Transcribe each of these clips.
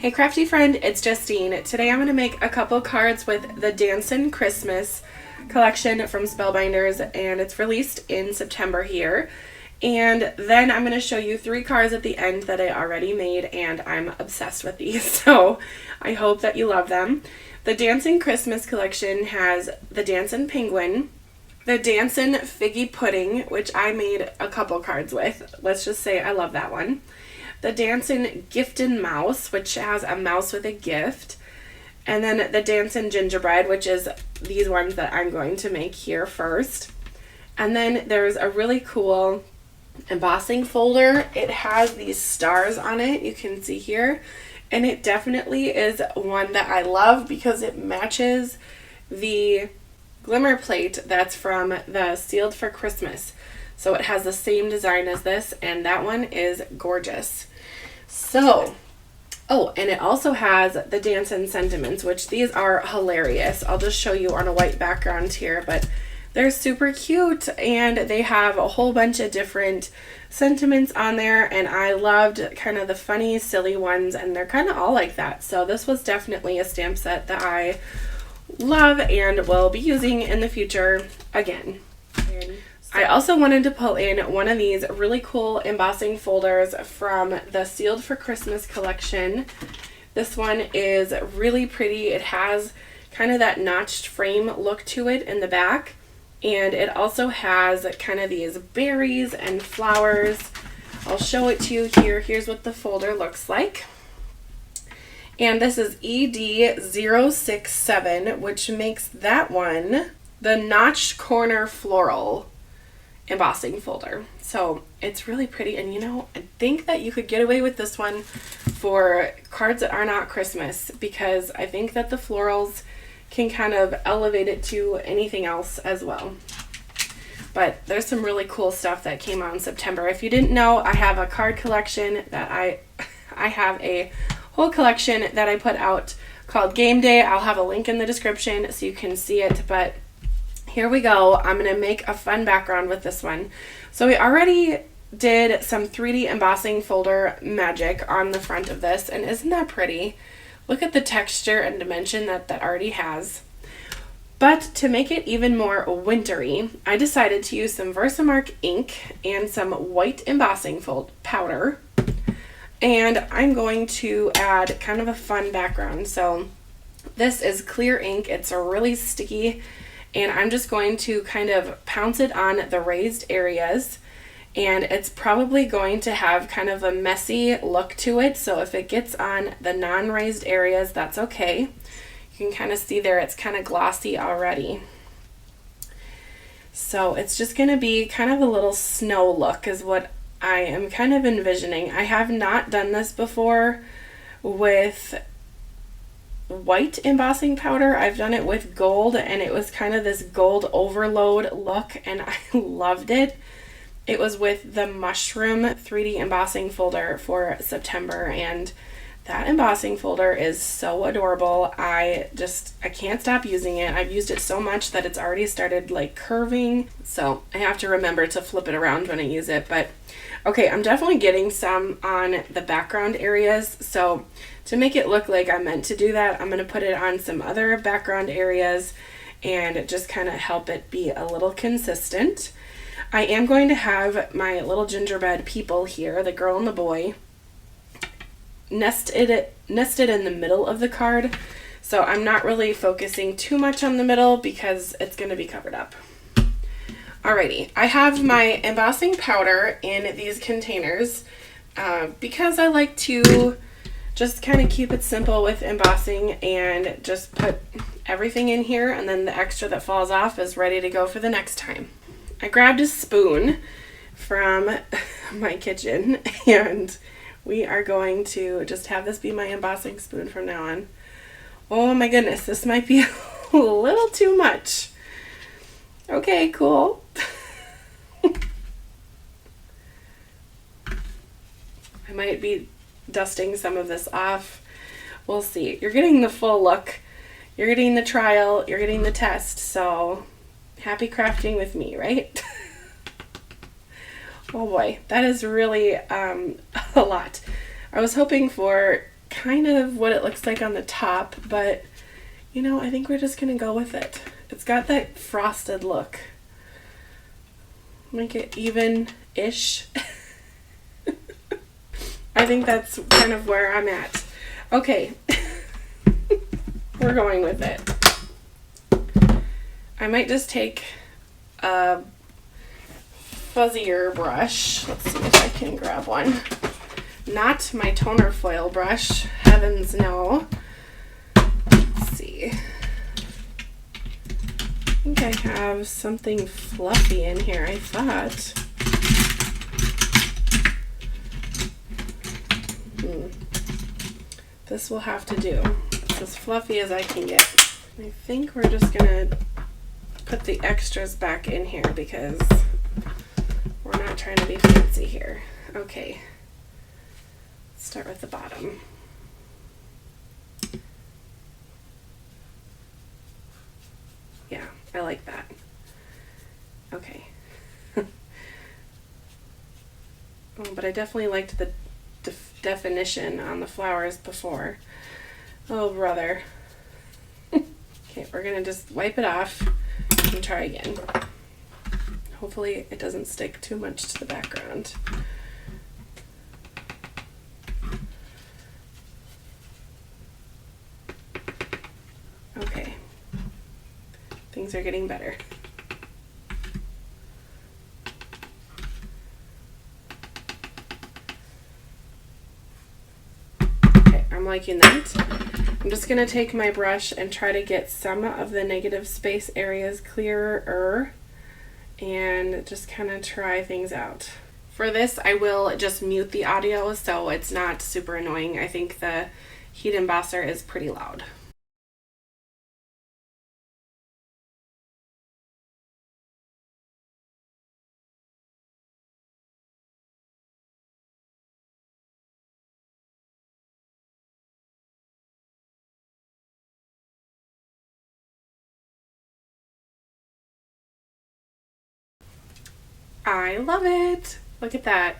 Hey Crafty friend, it's Justine. Today I'm going to make a couple cards with the Dancin Christmas collection from Spellbinders, and it's released in September here. And then I'm going to show you 3 cards at the end that I already made, and I'm obsessed with these, so I hope that you love them. The Dancin Christmas collection has the Dancin Penguin, the Dancin Figgy Pudding, which I made a couple cards with. Let's just say I love that one. The Dancin Gifted Mouse, which has a mouse with a gift. And then the Dancin Gingerbread, which is these ones that I'm going to make here first. And then there's a really cool embossing folder. It has these stars on it, you can see here. And it definitely is one that I love because it matches the glimmer plate that's from the Sealed for Christmas. So it has the same design as this, and that one is gorgeous. So, oh, and it also has the Dancin Sentiments, which these are hilarious. I'll just show you on a white background here, but they're super cute, and they have a whole bunch of different sentiments on there, and I loved kind of the funny, silly ones, and they're kind of all like that. So this was definitely a stamp set that I love and will be using in the future again. I also wanted to pull in one of these really cool embossing folders from the Sealed for Christmas collection. This one is really pretty. It has kind of that notched frame look to it in the back, and it also has kind of these berries and flowers. I'll show it to you here. Here's what the folder looks like. And this is ED067, which makes that one the Notched Corner Floral embossing folder. So it's really pretty, and you know, I think that you could get away with this one for cards that are not Christmas, because I think that the florals can kind of elevate it to anything else as well. But there's some really cool stuff that came out in September. If you didn't know, I have a card collection that I have a whole collection that I put out called Game Day. I'll have a link in the description so you can see it, but here we go. I'm going to make a fun background with this one. So we already did some 3D embossing folder magic on the front of this, and isn't that pretty? Look at the texture and dimension that already has. But to make it even more wintry, I decided to use some Versamark ink and some white embossing powder, and I'm going to add kind of a fun background. So this is clear ink. It's a really sticky, and I'm just going to kind of pounce it on the raised areas, and it's probably going to have kind of a messy look to it, so if it gets on the non-raised areas, that's okay. You can kind of see there it's kind of glossy already. So it's just going to be kind of a little snow look is what I am kind of envisioning. I have not done this before with white embossing powder. I've done it with gold, and it was kind of this gold overload look, and I loved it. It was with the mushroom 3D embossing folder for September, and that embossing folder is so adorable. I can't stop using it. I've used it so much that it's already started like curving, so I have to remember to flip it around when I use it. But okay, I'm definitely getting some on the background areas, so to make it look like I meant to do that, I'm going to put it on some other background areas and just kind of help it be a little consistent. I am going to have my little gingerbread people here, the girl and the boy, nested in the middle of the card, so I'm not really focusing too much on the middle because it's going to be covered up. Alrighty, I have my embossing powder in these containers because I like to just kind of keep it simple with embossing and just put everything in here, and then the extra that falls off is ready to go for the next time. I grabbed a spoon from my kitchen, and we are going to just have this be my embossing spoon from now on. Oh my goodness, this might be a little too much. Okay, cool. I might be dusting some of this off. We'll see. You're getting the full look. You're getting the trial. You're getting the test. So happy crafting with me, right? Oh boy, that is really a lot. I was hoping for kind of what it looks like on the top, but you know, I think we're just gonna go with it. It's got that frosted look. Make it even-ish. I think that's kind of where I'm at. Okay. We're going with it. I might just take a fuzzier brush. Let's see if I can grab one. Not my toner foil brush. Heavens no. Let's see. I think I have something fluffy in here, I thought. This will have to do. It's as fluffy as I can get. I think we're just gonna put the extras back in here because we're not trying to be fancy here. Okay. Let's start with the bottom. Yeah, I like that. Okay. Oh, but I definitely liked the definition on the flowers before. Oh, brother. Okay, we're gonna just wipe it off and try again. Hopefully it doesn't stick too much to the background. Okay. Things are getting better. I'm liking that. I'm just going to take my brush and try to get some of the negative space areas clearer and just kind of try things out. For this, I will just mute the audio so it's not super annoying. I think the heat embosser is pretty loud. I love it. Look at that.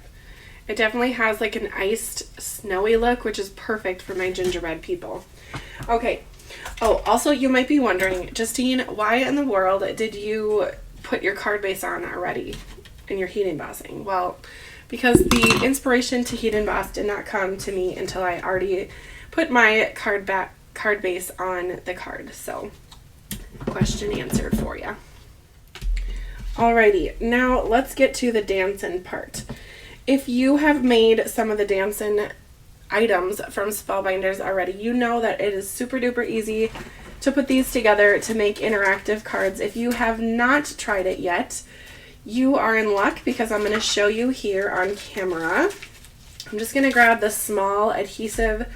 It definitely has like an iced snowy look, which is perfect for my gingerbread people. Okay. Oh, also you might be wondering, Justine, why in the world did you put your card base on already in your heat embossing? Well, because the inspiration to heat emboss did not come to me until I already put my card base on the card. So, question answered for you. Alrighty, now let's get to the Dancin part. If you have made some of the Dancin items from Spellbinders already, you know that it is super duper easy to put these together to make interactive cards. If you have not tried it yet, you are in luck because I'm going to show you here on camera. I'm just going to grab the small adhesive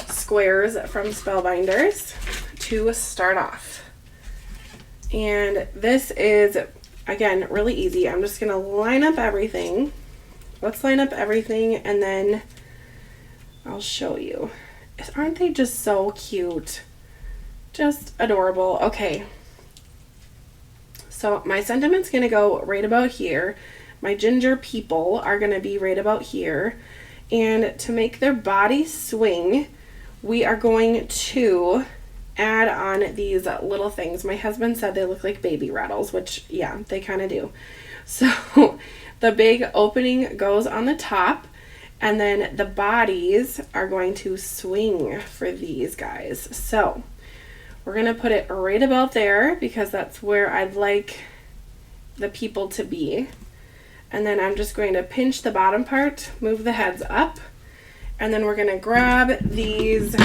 squares from Spellbinders to start off. And this is, again, really easy. I'm just going to line up everything. Let's line up everything and then I'll show you. Aren't they just so cute? Just adorable. Okay. So my sentiment's going to go right about here. My ginger people are going to be right about here. And to make their body swing, we are going to add on these little things. My husband said they look like baby rattles, which, yeah, they kind of do. So the big opening goes on the top, and then the bodies are going to swing for these guys. So we're going to put it right about there because that's where I'd like the people to be. And then I'm just going to pinch the bottom part, move the heads up, and then we're going to grab these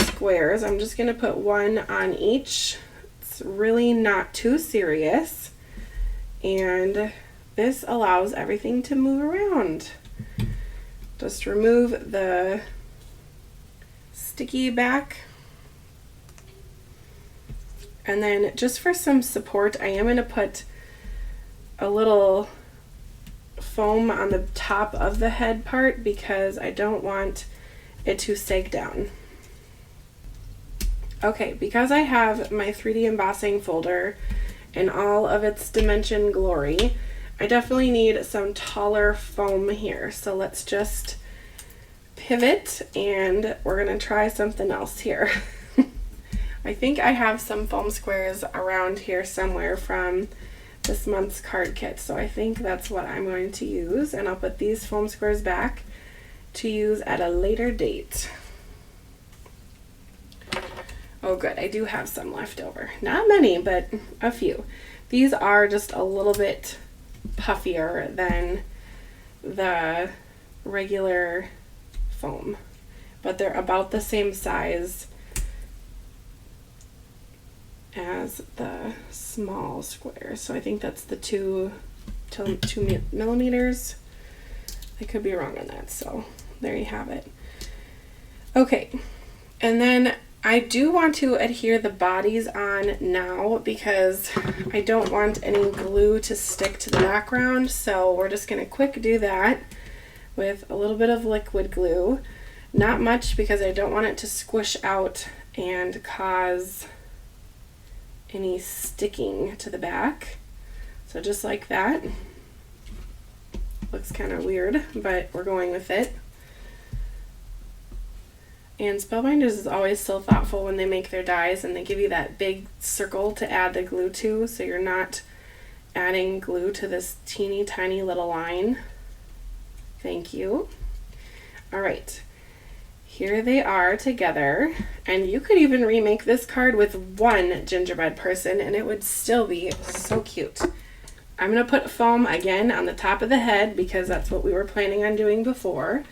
squares. I'm just going to put one on each. It's really not too serious. And this allows everything to move around. Just remove the sticky back. And then just for some support, I am going to put a little foam on the top of the head part because I don't want it to sag down. Okay, because I have my 3D embossing folder in all of its dimension glory, I definitely need some taller foam here. So let's just pivot and we're gonna try something else here. I think I have some foam squares around here somewhere from this month's card kit, so I think that's what I'm going to use, and I'll put these foam squares back to use at a later date. Oh good, I do have some left over. Not many, but a few. These are just a little bit puffier than the regular foam, but they're about the same size as the small square. So I think that's the 2 millimeters. I could be wrong on that, so there you have it. Okay, and then I do want to adhere the bodies on now because I don't want any glue to stick to the background, so we're just going to quick do that with a little bit of liquid glue. Not much because I don't want it to squish out and cause any sticking to the back. So just like that. Looks kind of weird, but we're going with it. And Spellbinders is always so thoughtful when they make their dies, and they give you that big circle to add the glue to, so you're not adding glue to this teeny tiny little line. Thank you. All right, here they are together, and you could even remake this card with one gingerbread person and it would still be so cute. I'm gonna put foam again on the top of the head because that's what we were planning on doing before.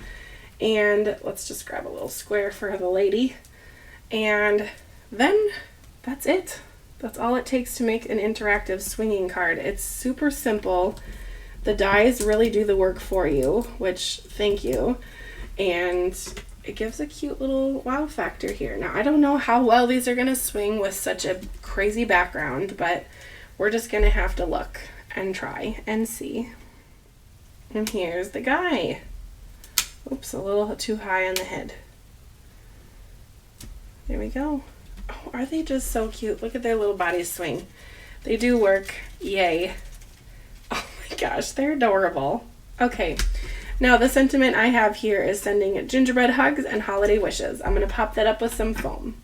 And let's just grab a little square for the lady. And then that's it. That's all it takes to make an interactive swinging card. It's super simple. The dies really do the work for you, which thank you. And it gives a cute little wow factor here. Now, I don't know how well these are going to swing with such a crazy background, but we're just going to have to look and try and see. And here's the guy. Oops, a little too high on the head. There we go. Oh, are they just so cute? Look at their little bodies swing. They do work. Yay. Oh my gosh, they're adorable. Okay, now the sentiment I have here is sending gingerbread hugs and holiday wishes. I'm going to pop that up with some foam.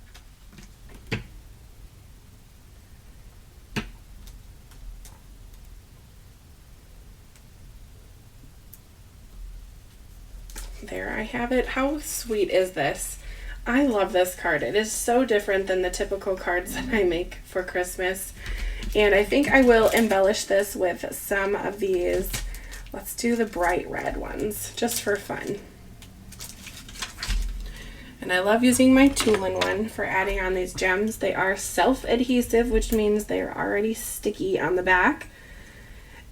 There I have it. How sweet is this? I love this card. It is so different than the typical cards that I make for Christmas. And I think I will embellish this with some of these. Let's do the bright red ones just for fun. And I love using my Tulin one for adding on these gems. They are self-adhesive, which means they're already sticky on the back.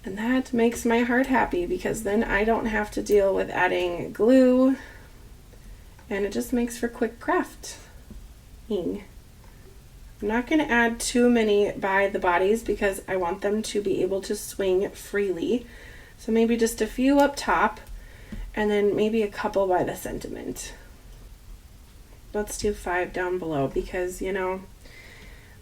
And that makes my heart happy because then I don't have to deal with adding glue, and it just makes for quick crafting. I'm not going to add too many by the bodies because I want them to be able to swing freely. So maybe just a few up top and then maybe a couple by the sentiment. Let's do 5 down below because, you know,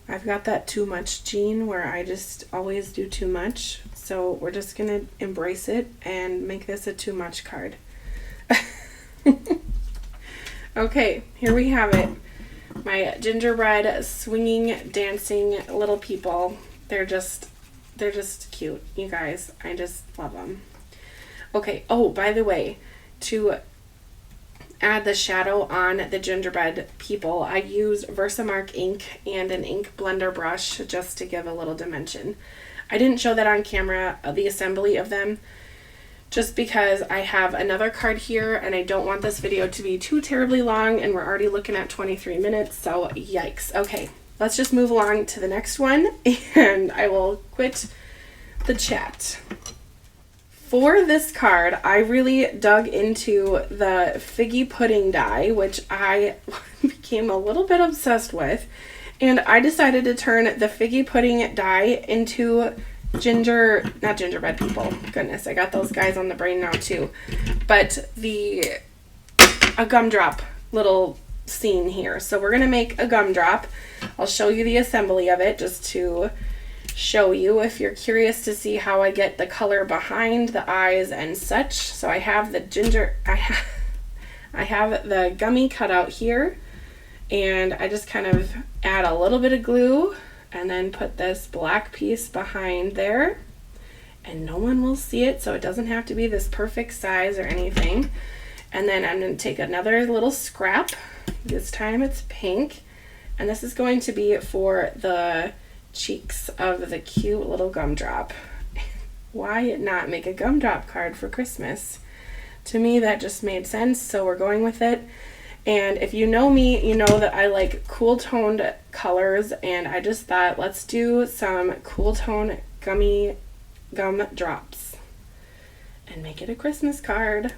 I've got that too much gene where I just always do too much. So we're just going to embrace it and make this a too much card. Okay, here we have it. My gingerbread swinging, dancing little people. They're just cute, you guys. I just love them. Okay, oh, by the way, to add the shadow on the gingerbread people, I used Versamark ink and an ink blender brush just to give a little dimension. I didn't show that on camera, the assembly of them, just because I have another card here and I don't want this video to be too terribly long, and we're already looking at 23 minutes, so yikes. Okay, let's just move along to the next one and I will quit the chat. For this card, I really dug into the figgy pudding die, which I became a little bit obsessed with. And I decided to turn the figgy pudding die into not gingerbread people. Goodness, I got those guys on the brain now too. But a gumdrop little scene here. So we're going to make a gumdrop. I'll show you the assembly of it just to show you if you're curious to see how I get the color behind the eyes and such. So I have the I have the gummy cut out here, and I just kind of add a little bit of glue and then put this black piece behind there, and no one will see it, so it doesn't have to be this perfect size or anything. And then I'm going to take another little scrap. This time it's pink, and this is going to be for the cheeks of the cute little gumdrop. Why not make a gumdrop card for Christmas? To me, that just made sense, so we're going with it. And if you know me, you know that I like cool toned colors, and I just thought, let's do some cool tone gummy gum drops and make it a Christmas card.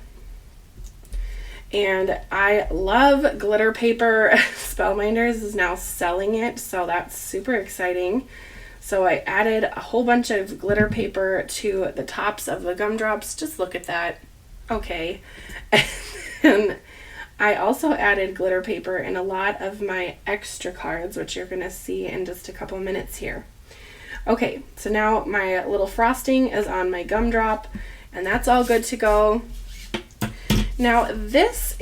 And I love glitter paper. Spellbinders is now selling it, so that's super exciting. So I added a whole bunch of glitter paper to the tops of the gumdrops. Just look at that. Okay. And I also added glitter paper in a lot of my extra cards, which you're going to see in just a couple minutes here. Okay, so now my little frosting is on my gumdrop, and that's all good to go. Now this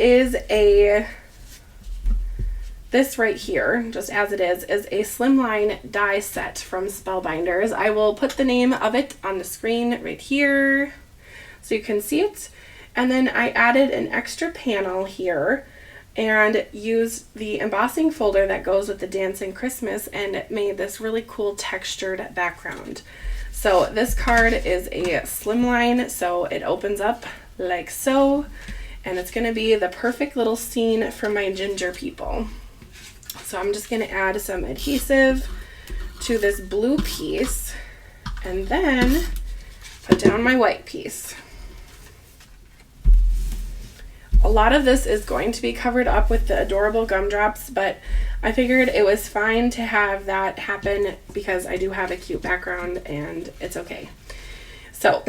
right here, just as it is a slimline die set from Spellbinders. I will put the name of it on the screen right here so you can see it. And then I added an extra panel here and used the embossing folder that goes with the Dancin Christmas and made this really cool textured background. So this card is a slimline, so it opens up like so, and it's going to be the perfect little scene for my ginger people. So I'm just going to add some adhesive to this blue piece and then put down my white piece. A lot of this is going to be covered up with the adorable gumdrops, but I figured it was fine to have that happen because I do have a cute background and it's okay. So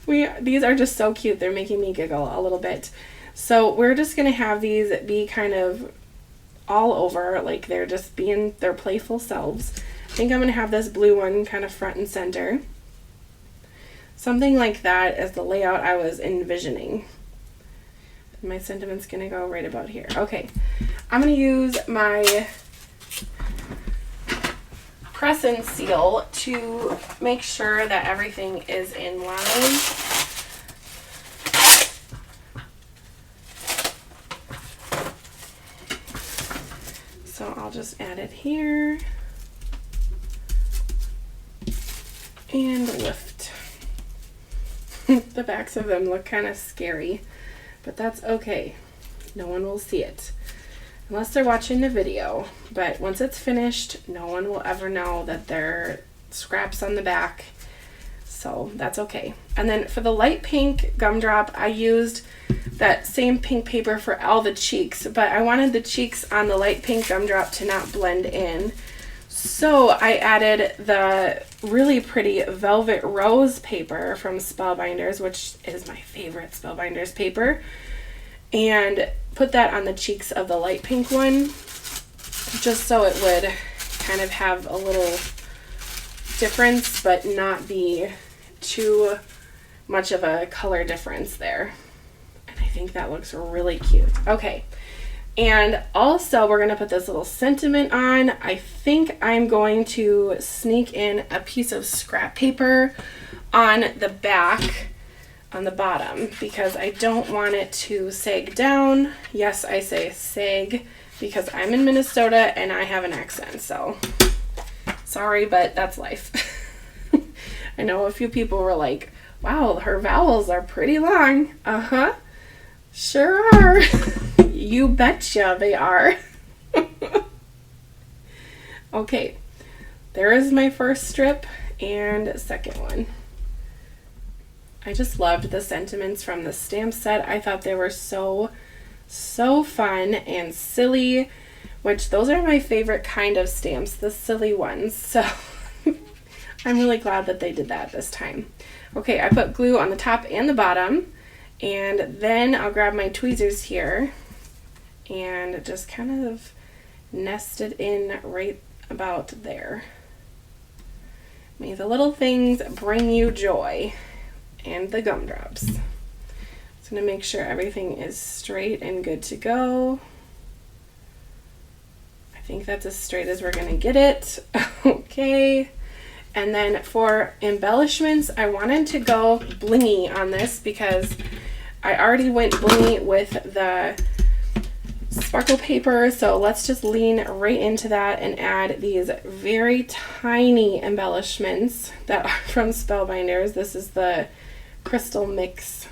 these are just so cute. They're making me giggle a little bit. So we're just going to have these be kind of all over, like they're just being their playful selves. I think I'm going to have this blue one kind of front and center. Something like that is the layout I was envisioning. My sentiment's going to go right about here. Okay, I'm going to use my press and seal to make sure that everything is in line. So I'll just add it here and lift. The backs of them look kind of scary, but that's okay. No one will see it unless they're watching the video. But once it's finished, no one will ever know that there are scraps on the back. So that's okay. And then for the light pink gumdrop, I used that same pink paper for all the cheeks, but I wanted the cheeks on the light pink gumdrop to not blend in. So I added the really pretty velvet rose paper from Spellbinders, which is my favorite Spellbinders paper, and put that on the cheeks of the light pink one, just so it would kind of have a little difference, but not be too much of a color difference there. And I think that looks really cute. Okay. And also we're going to put this little sentiment on. I think I'm going to sneak in a piece of scrap paper on the back, on the bottom, because I don't want it to sag down. Yes, I say sag because I'm in Minnesota and I have an accent, so sorry, but that's life. I know a few people were like, wow, her vowels are pretty long. Uh-huh. Sure are. You betcha they are. Okay, there is my first strip and second one. I just loved the sentiments from the stamp set. I thought they were so fun and silly, which those are my favorite kind of stamps, the silly ones. So I'm really glad that they did that this time. Okay, I put glue on the top and the bottom, and then I'll grab my tweezers here and just kind of nest it in right about there. May the little things bring you joy, and the gumdrops. Just gonna make sure everything is straight and good to go. I think that's as straight as we're gonna get it. Okay. And then for embellishments, I wanted to go blingy on this because I already went blingy with the sparkle paper. So let's just lean right into that and add these very tiny embellishments that are from Spellbinders. This is the crystal mix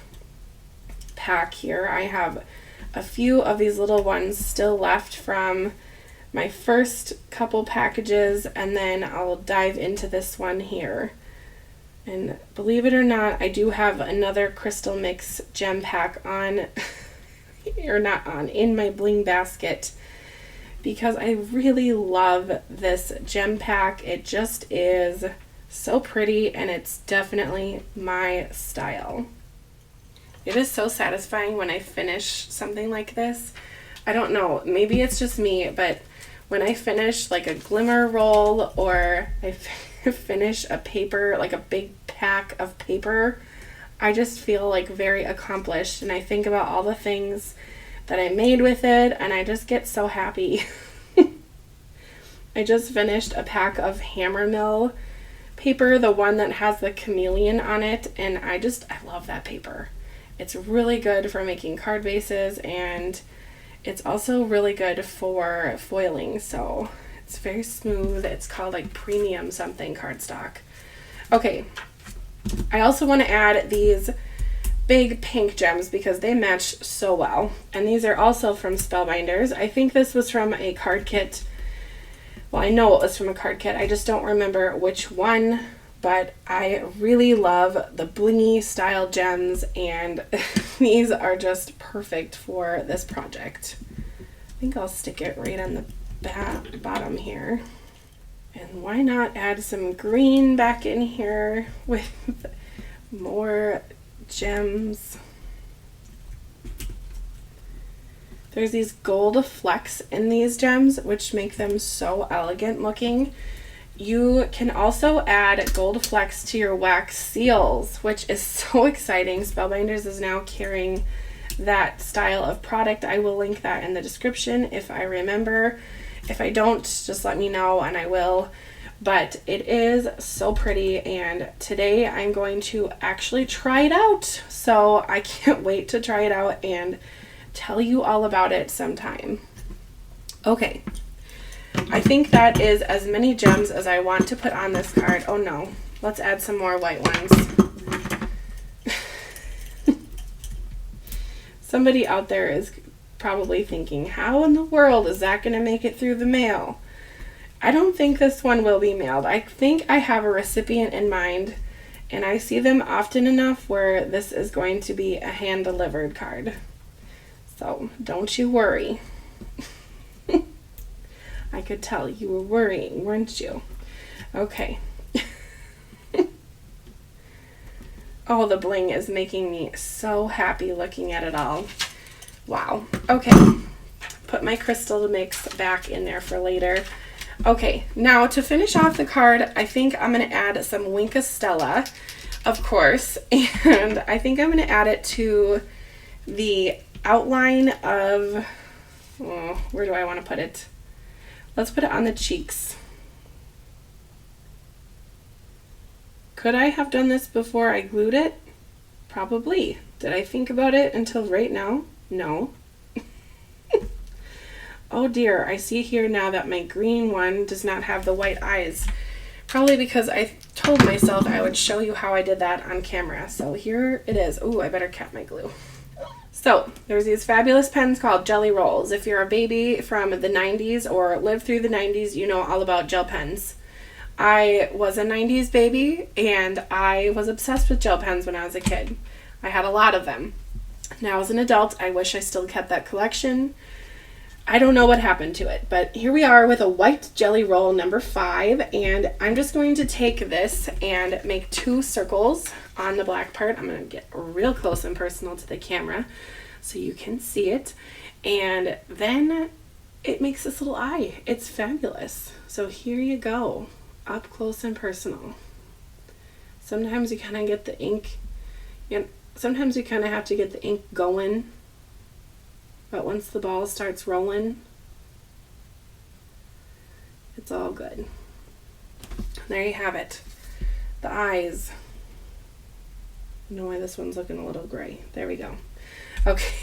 pack here. I have a few of these little ones still left from my first couple packages, and then I'll dive into this one here. And believe it or not, I do have another crystal mix gem pack on or not on, in my bling basket because I really love this gem pack. It just is so pretty and it's definitely my style. It is so satisfying when I finish something like this. I don't know, maybe it's just me, but when I finish like a glimmer roll or I finish a paper, like a big pack of paper, I just feel like very accomplished and I think about all the things that I made with it and I just get so happy. I just finished a pack of hammer mill paper, the one that has the chameleon on it, and I love that paper. It's really good for making card bases and it's also really good for foiling, so it's very smooth. It's called like premium something cardstock. Okay, I also want to add these big pink gems because they match so well, and these are also from Spellbinders. I think this was from a card kit. Well, I know it was from a card kit. I just don't remember which one, but I really love the blingy style gems and these are just perfect for this project. I think I'll stick it right on the bottom here. And why not add some green back in here with more gems. There's these gold flecks in these gems which make them so elegant looking. You can also add gold flecks to your wax seals, which is so exciting. Spellbinders is now carrying that style of product. I will link that in the description if I remember. If I don't, just let me know and I will. But it is so pretty, and today I'm going to actually try it out. So I can't wait to try it out and tell you all about it sometime. Okay. I think that is as many gems as I want to put on this card. Oh no, let's add some more white ones. Somebody out there is probably thinking, how in the world is that going to make it through the mail? I don't think this one will be mailed. I think I have a recipient in mind, and I see them often enough where this is going to be a hand-delivered card. So don't you worry. I could tell you were worrying, weren't you? Okay. Oh, the bling is making me so happy looking at it all. Wow. Okay. Put my crystal mix back in there for later. Okay, now to finish off the card, I think I'm going to add some Wink Stella, of course, and I think I'm going to add it to the outline of, oh, where do I want to put it? Let's put it on the cheeks. Could I have done this before I glued it? Probably. Did I think about it until right now? No. Oh dear, I see here now that my green one does not have the white eyes. Probably because I told myself I would show you how I did that on camera. So here it is. Ooh, I better cap my glue. So there's these fabulous pens called Jelly Rolls. If you're a baby from the 90s or lived through the 90s, you know all about gel pens. I was a 90s baby and I was obsessed with gel pens when I was a kid. I had a lot of them. Now as an adult, I wish I still kept that collection. I don't know what happened to it, but here we are with a white jelly roll number 5, and I'm just going to take this and make 2 circles on the black part. I'm going to get real close and personal to the camera so you can see it, and then it makes this little eye. It's fabulous. So here you go, up close and personal. Sometimes you kind of get the ink, sometimes you kind of have to get the ink going, but once the ball starts rolling, it's all good. There you have it. The eyes. I know why this one's looking a little gray. There we go. Okay.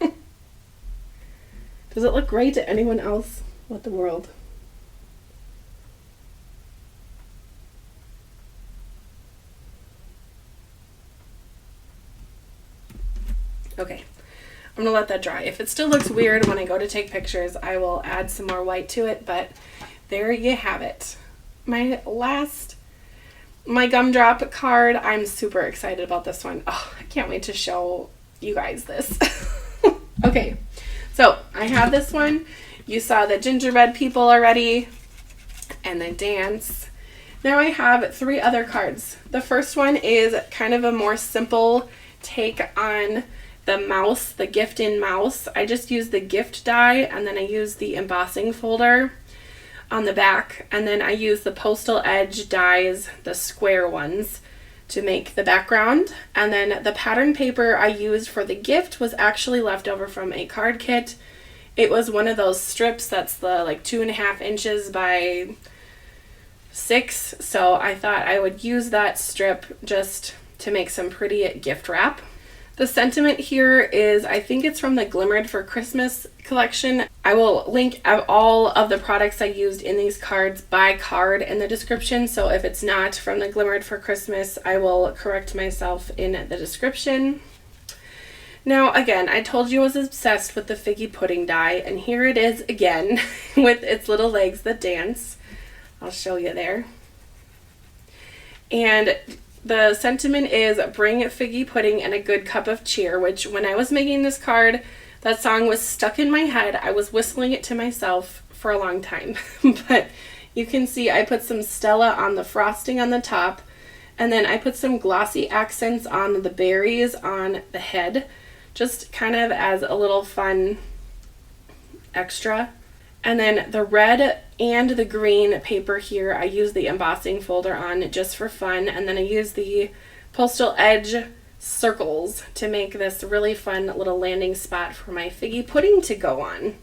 Does it look gray to anyone else? What the world? Okay. I'm going to let that dry. If it still looks weird when I go to take pictures, I will add some more white to it, but there you have it. My gumdrop card. I'm super excited about this one. Oh, I can't wait to show you guys this. Okay, so I have this one. You saw the gingerbread people already and the dance. Now I have 3 other cards. The first one is kind of a more simple take on the mouse, the gift in mouse. I just used the gift die, and then I used the embossing folder on the back, and then I used the postal edge dies, the square ones, to make the background. And then the pattern paper I used for the gift was actually left over from a card kit. It was one of those strips that's the like 2.5 inches by 6, so I thought I would use that strip just to make some pretty gift wrap. The sentiment here is, I think it's from the Glimmered for Christmas collection. I will link all of the products I used in these cards by card in the description, so if it's not from the Glimmered for Christmas, I will correct myself in the description. Now, again, I told you I was obsessed with the figgy pudding die, and here it is again with its little legs that dance. I'll show you there. And the sentiment is bring figgy pudding and a good cup of cheer, which when I was making this card, that song was stuck in my head. I was whistling it to myself for a long time. But you can see I put some Stella on the frosting on the top, and then I put some glossy accents on the berries on the head, just kind of as a little fun extra. And then the red and the green paper here, I use the embossing folder on just for fun. And then I use the postal edge circles to make this really fun little landing spot for my figgy pudding to go on.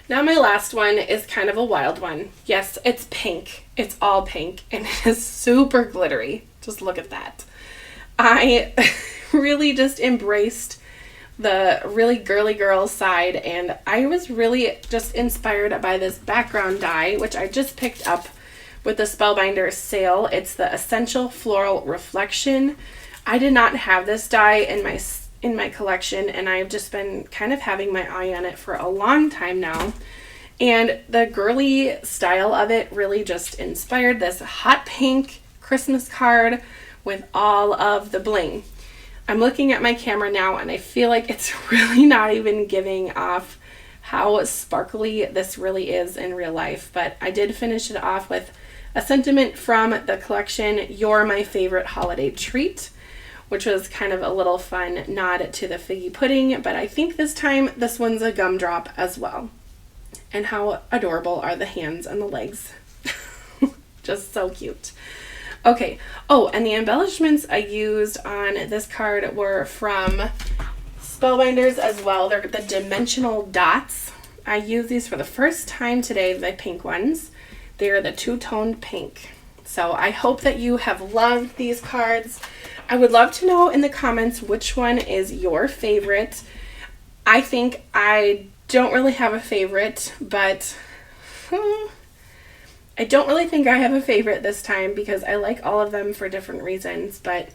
Now my last one is kind of a wild one. Yes, it's pink. It's all pink and it is super glittery. Just look at that. I really just embraced the really girly girl side, and I was really just inspired by this background die, which I just picked up with the Spellbinders sale. It's the Essential Floral Reflection. I did not have this die in my collection, and I've just been kind of having my eye on it for a long time now. And the girly style of it really just inspired this hot pink Christmas card with all of the bling. I'm looking at my camera now and I feel like it's really not even giving off how sparkly this really is in real life, but I did finish it off with a sentiment from the collection, You're My Favorite Holiday Treat, which was kind of a little fun nod to the figgy pudding, but I think this time this one's a gumdrop as well. And how adorable are the hands and the legs. Just so cute. Okay, oh, and the embellishments I used on this card were from Spellbinders as well. They're the dimensional dots. I used these for the first time today, the pink ones. They're the two-toned pink. So I hope that you have loved these cards. I would love to know in the comments which one is your favorite. I think I don't really have a favorite, but I don't really think I have a favorite this time because I like all of them for different reasons, but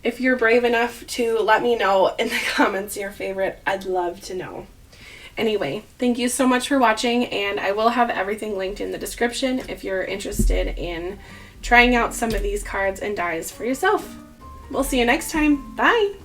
if you're brave enough to let me know in the comments your favorite, I'd love to know. Anyway, thank you so much for watching, and I will have everything linked in the description if you're interested in trying out some of these cards and dies for yourself. We'll see you next time. Bye!